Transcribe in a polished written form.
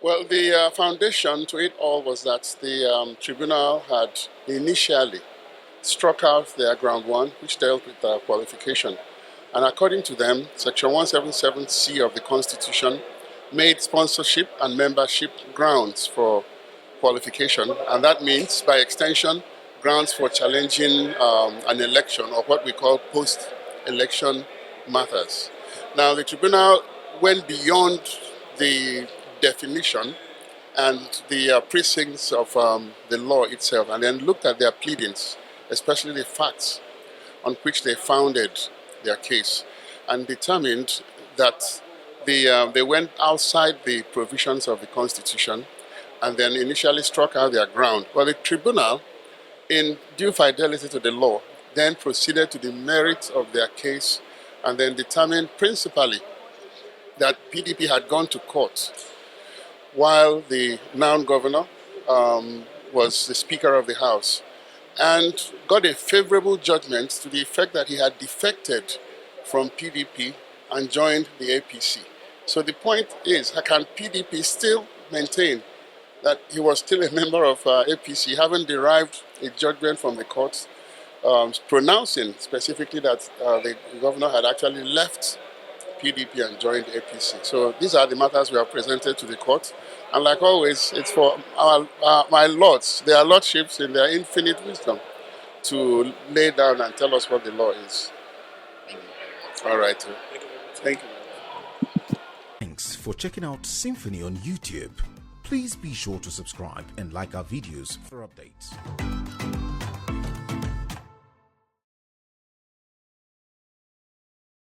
Well, the foundation to it all was that the tribunal had initially struck out their ground one, which dealt with qualification. And according to them, Section 177C of the Constitution made sponsorship and membership grounds for qualification. And that means, by extension, grounds for challenging an election, or what we call post-election matters. Now, the tribunal went beyond the definition and the precincts of the law itself, and then looked at their pleadings, especially the facts on which they founded their case, and determined that they went outside the provisions of the Constitution and then initially struck out their ground. Well, the tribunal, in due fidelity to the law, then proceeded to the merits of their case and then determined principally that PDP had gone to court while the now governor was the Speaker of the House, and got a favorable judgment to the effect that he had defected from PDP and joined the APC. So the point is, can PDP still maintain that he was still a member of APC, having derived a judgment from the courts pronouncing specifically that the governor had actually left PDP and joined APC. So these are the matters we have presented to the court. And like always, it's for my lords, their lordships in their infinite wisdom, to lay down and tell us what the law is. All right. Thank you. Thanks for checking out SYMFONI on YouTube. Please be sure to subscribe and like our videos for updates.